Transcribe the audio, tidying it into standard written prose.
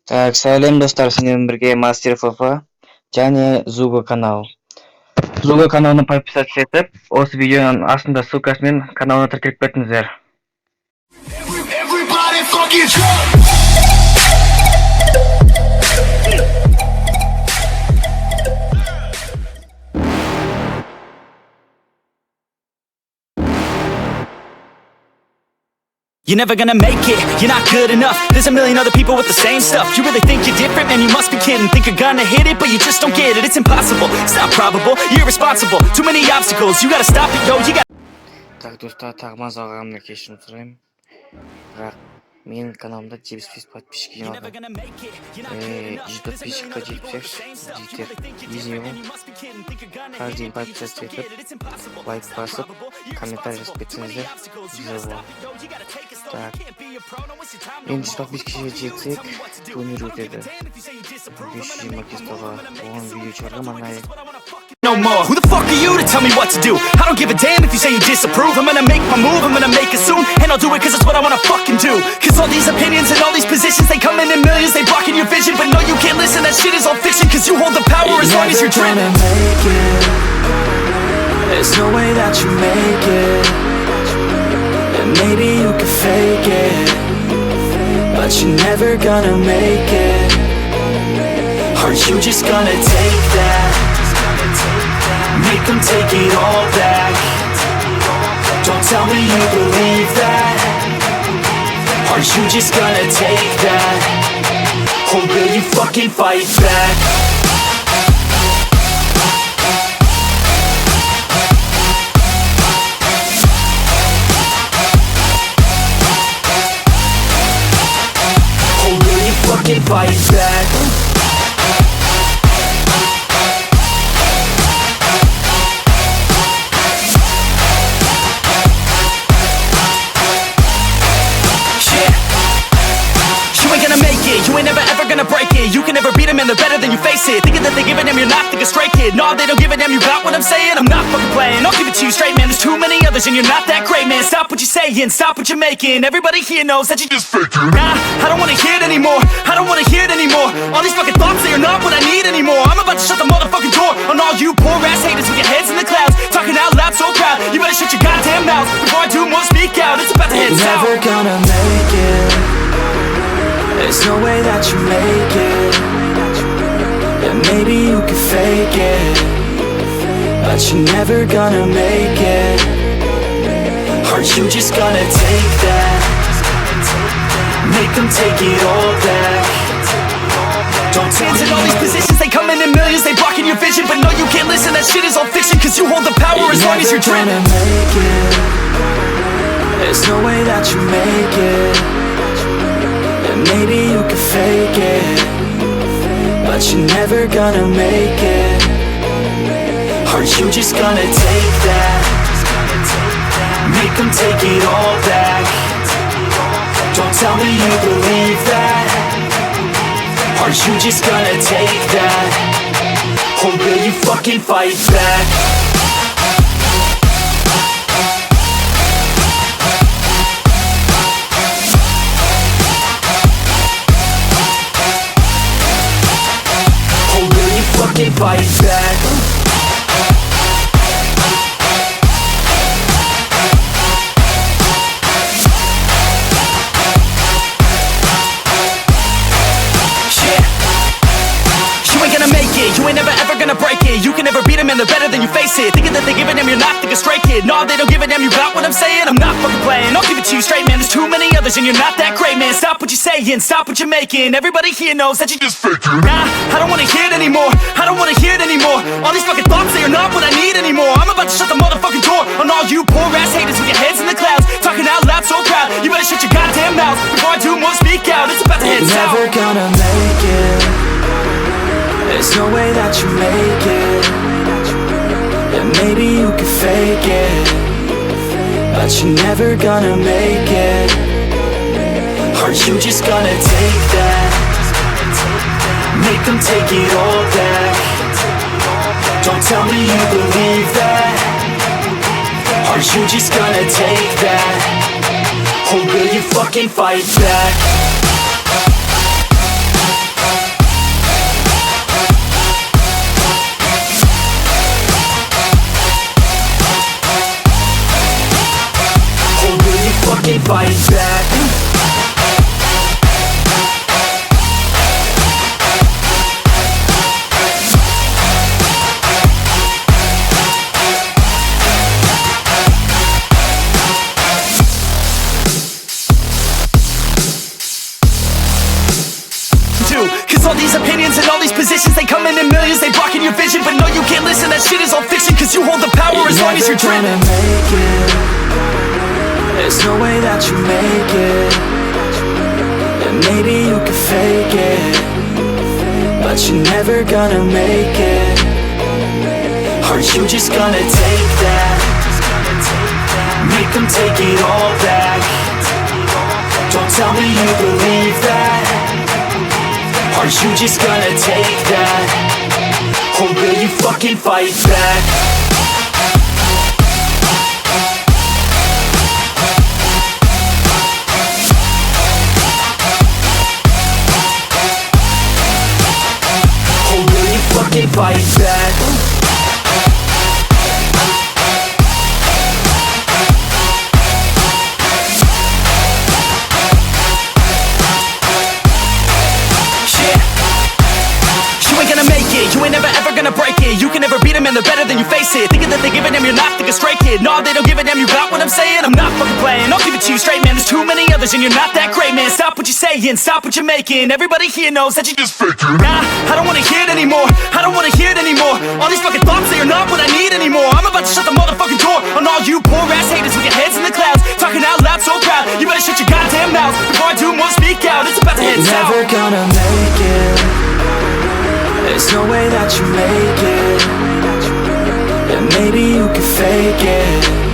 Так, сәлем достар, сіздермен бірге Мастер ФФ және Зуго канал. Зуго каналына подписаться етіп, осы видеоның астында ссылкасымен каналына тіркеліп кетіңіздер. Everybody fucking drunk. You're never gonna make it, you're not good enough. There's a million other people with the same stuff. You really think you're different, man, you must be kidding. Think you're gonna hit it, but you just don't get it. It's impossible, it's not probable, you're irresponsible. Too many obstacles, you gotta stop it, yo, you gotta... Так, достар, тағы мазалағанымды кешірім сұраймын. Бірақ менің каналымда 75 подписчик жиналды. 100 подписчикқа жетсек, жетер. Измеу. Каждый подписаться етіп, лайк басып, комментарий жазып кетсеңіздер, güzel болады. Так. Енді 100 подписчикке жетсек, турнир өтеді. 520 кестаға оған видео шығарғам арнайы. No more. Who the fuck are you to tell me what to do? I don't give a damn if you say you disapprove. I'm gonna make my move, I'm gonna make it soon. And I'll do it cause it's what I wanna fucking do. Cause all these opinions and all these positions, they come in millions, they blocking your vision. But no, you can't listen, that shit is all fiction. Cause you hold the power as long as you're dreaming. Make it. There's no way that you make it. And maybe you can fake it, but you're never gonna make it. Aren't you just gonna take that? Make them take it all back. Don't tell me you believe that. Aren't you just gonna take that? Or will you fucking fight back? Or will you fucking fight back? You ain't never ever gonna break it. You can never beat them and they're better than you face it. Thinking that they give a damn, you're not, think a straight kid. No, they don't give a damn, you got what I'm saying? I'm not fucking playing, I'll give it to you straight, man. There's too many others and you're not that great, man. Stop what you're saying, stop what you're making. Everybody here knows that you just faking. Nah, I don't wanna hear it anymore, I don't wanna hear it anymore. All these fucking thoughts, they are not what I need anymore. I'm about to shut the motherfucking door on all you poor ass haters with your heads in the clouds, talking out loud so proud. You better shut your goddamn mouth before I do more speak out. It's about to head south. You're never gonna make it. There's no way that you make it. And maybe you can fake it, but you're never gonna make it. Aren't you just gonna take that? Make them take it all back. Don't dance in all these positions, they come in millions, they blocking your vision. But no, you can't listen, that shit is all fiction. Cause you hold the power as long as you're dreaming. Make it. There's no way that you make it. And maybe you can fake it, but you're never gonna make it. Aren't you just gonna take that? Make them take it all back. Don't tell me you believe that. Aren't you just gonna take that? Or will you fucking fight back? Fucking fight back. You ain't gonna make it, you ain't never ever gonna break it. You can never beat them and they're better than you face it. Thinking that they give a damn, you're not, think a straight kid. No, they don't give a damn, you got what I'm saying? I'm not fucking playing, I'll give it to you straight, man. There's too many others and you're not that great, man. Stop what you're saying, stop what you're making. Everybody here knows that you just faking. Nah, I don't wanna hear it anymore, I don't wanna hear it anymore. All these fucking thoughts, they are not what I need anymore. I'm about to shut the motherfucking door on all you poor ass haters with your heads in the clouds, talking out loud so proud. You better shut your goddamn mouth before I do more speak out. It's about to head south. You're never gonna make it. There's no way that you make it. And maybe you can fake it, but you're never gonna make it. Aren't you just gonna take that? Make them take it all back. Don't tell me you believe that. Aren't you just gonna take that? Or will you fucking fight back? All these opinions and all these positions, they come in millions, they blocking your vision. But no, you can't listen, that shit is all fiction. Cause you hold the power as long as you're driven. You're never gonna make it. There's no way that you make it. And maybe you can fake it, but you're never gonna make it. Are you just gonna take that? Make them take it all back. Don't tell me you believe that. Are you just gonna take that? Or will you fucking fight back? Or will you fucking fight back? You ain't never ever gonna break it. You can never beat them and they're better than you face it. Thinking that they give a damn, you're not, think a straight kid. No, they don't give a damn, you got what I'm saying? I'm not fucking playing, I'll give it to you straight, man. There's too many others and you're not that great, man. Stop what you're saying, stop what you're making. Everybody here knows that you just faking. Nah, I don't wanna hear it anymore, I don't wanna hear it anymore. All these fucking thoughts, they are not what I need anymore. I'm about to shut the motherfucking door on all you poor ass haters with your heads in the clouds, talking out loud so proud. You better shut your goddamn mouth before I do more speak out. It's about to head south. You're never gonna make it. There's no way that you make it. And maybe you can fake it,